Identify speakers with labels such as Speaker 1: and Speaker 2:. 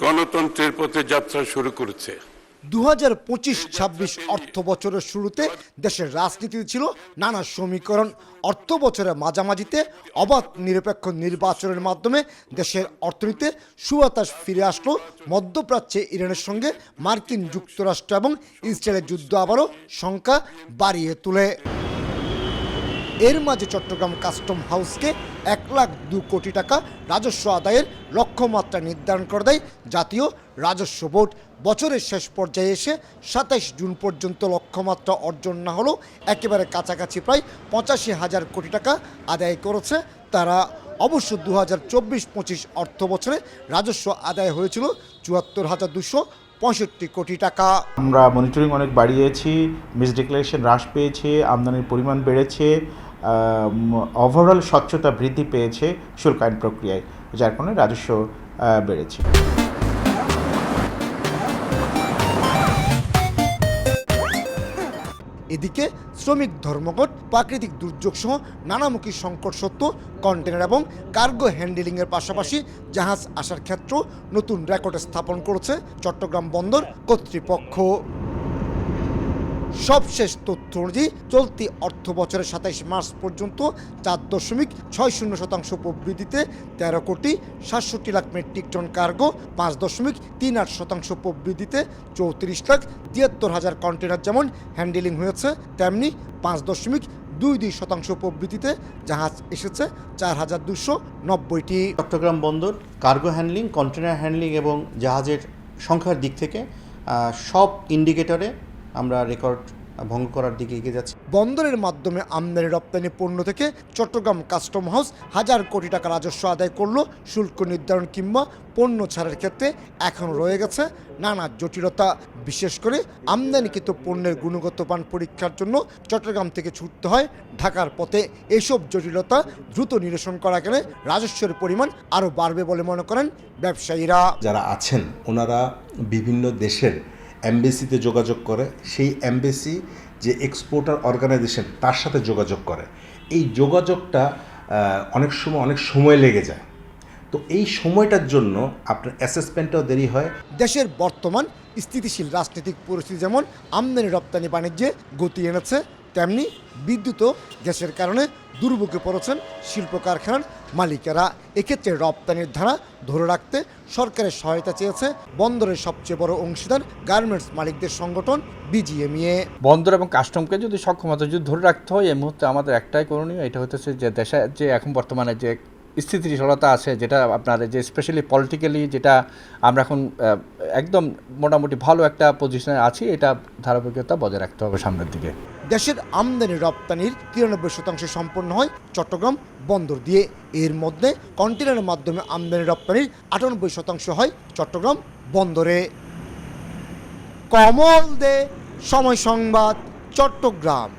Speaker 1: গণতন্ত্রের পথে যাত্রা শুরু করেছে।
Speaker 2: 2025-26 অর্থ বছরের শুরুতে দেশের রাজনীতিতে ছিল নানা সমীকরণ। অর্থ বছরের মাঝামাঝিতে অবাধ নিরপেক্ষ নির্বাচনের মাধ্যমে দেশের অর্থনীতিতে সুবাতাস ফিরে আসলো। মধ্যপ্রাচ্যে ইরানের সঙ্গে মার্কিন যুক্তরাষ্ট্র এবং ইসরায়েলের যুদ্ধ আবারও শঙ্কা বাড়িয়ে তোলে। এর মাঝে চট্টগ্রাম কাস্টম হাউসকে 1,02 কোটি টাকা রাজস্ব আদায়ের লক্ষ্যমাত্রা নির্ধারণ করে দেয় জাতীয় রাজস্ব বোর্ড। বছরের শেষ পর্যায়ে এসে 27 জুন পর্যন্ত লক্ষ্যমাত্রা অর্জন না হলেও একেবারে কাছাকাছি প্রায় 85,000 কোটি টাকা আদায় করেছে তারা। অবশ্য 2024-25 অর্থ বছরে রাজস্ব আদায় হয়েছিল 74,265 কোটি টাকা।
Speaker 3: আমরা মনিটরিং অনেক বাড়িয়েছি, মিস ডিক্লারেশন হ্রাস পেয়েছে, আমদানির পরিমাণ বেড়েছে, ওভারঅল স্বচ্ছতা বৃদ্ধি পেয়েছে শুল্ক আইন প্রক্রিয়ায়, যার কারণে রাজস্ব বেড়েছে।
Speaker 2: এদিকে শ্রমিক ধর্মঘট, প্রাকৃতিক দুর্যোগ সহ নানামুখী সংকট সত্ত্বেও কন্টেনার এবং কার্গো হ্যান্ডেলিংয়ের পাশাপাশি জাহাজ আসার ক্ষেত্র নতুন রেকর্ড স্থাপন করেছে চট্টগ্রাম বন্দর কর্তৃপক্ষ। সবশেষ তথ্য অনুযায়ী চলতি অর্থ বছরের 27 মার্চ পর্যন্ত 4.60% প্রবৃদ্ধিতে 13,67,00,000 মেট্রিক টন কার্গো, 5.38% প্রবৃদ্ধিতে 34,73,000 কন্টেনার যেমন হ্যান্ডেলিং হয়েছে, তেমনি 5.22% প্রবৃদ্ধিতে জাহাজ এসেছে 4,290টি।
Speaker 4: চট্টগ্রাম বন্দর কার্গো হ্যান্ডলিং, কন্টেনার হ্যান্ডলিং এবং জাহাজের সংখ্যার দিক থেকে সব ইন্ডিকেটরে আমরা রেকর্ড ভঙ্গ করার দিকে এগিয়ে যাচ্ছি।
Speaker 2: বন্দরের মাধ্যমে আমদানি রপ্তানি পণ্য থেকে চট্টগ্রাম কাস্টম হাউস 1,000 কোটি টাকা রাজস্ব আদায় করলো। শুল্ক নির্ধারণ কিংবা পণ্য ছাড়ের ক্ষেত্রে এখন রয়ে গেছে নানা জটিলতা। বিশেষ করে আমদানিকৃত পণ্যের গুণগত মান পরীক্ষার জন্য চট্টগ্রাম থেকে ছুটতে হয় ঢাকার পথে। এইসব জটিলতা দ্রুত নিরসন করা গেলে রাজস্বের পরিমাণ আরও বাড়বে বলে মনে করেন ব্যবসায়ীরা।
Speaker 5: যারা আছেন ওনারা বিভিন্ন দেশের এমবেসিতে যোগাযোগ করে, সেই এমবেসি যে এক্সপোর্টার অর্গানাইজেশন তার সাথে যোগাযোগ করে। এই যোগাযোগটা অনেক সময় লেগে যায়। তো এই সময়টার জন্য আপনার অ্যাসেসমেন্টটাও দেরি হয়।
Speaker 2: দেশের বর্তমান স্থিতিশীল রাজনৈতিক পরিস্থিতি যেমন আমদানি রপ্তানি বাণিজ্যে গতি এনেছে, তেমনি বিদ্যুৎ ও গ্যাসের কারণে দুর্ভোগে পড়েছেন শিল্প কারখানার মালিকেরা। এক্ষেত্রে রপ্তানির ধারা ধরে রাখতে সরকারের সহায়তা চেয়েছে বন্দরের সবচেয়ে বড় অংশীদার গার্মেন্টস মালিকদের সংগঠন বিজিএমইএ।
Speaker 6: বন্দর এবং কাস্টমকে যদি সক্ষমতা যদি ধরে রাখতে হয়, এই মুহূর্তে আমাদের একটাই করণীয়, এটা হচ্ছে যে দেশে যে এখন বর্তমানে যে স্থিতিশীলতা আছে, যেটা আপনার যে স্পেশালি পলিটিক্যালি যেটা আমরা এখন একদম মোটামুটি ভালো একটা পজিশনে আছি, এটা ধারাবাহিকতা বজায় রাখতে হবে সামনের দিকে।
Speaker 2: দেশের আমদানি রপ্তানির 93% সম্পন্ন হয় চট্টগ্রাম বন্দর দিয়ে। এর মধ্যে কন্টেনারের মাধ্যমে আমদানি রপ্তানির 98% হয় চট্টগ্রাম বন্দরে। কমল দে, সময় সংবাদ, চট্টগ্রাম।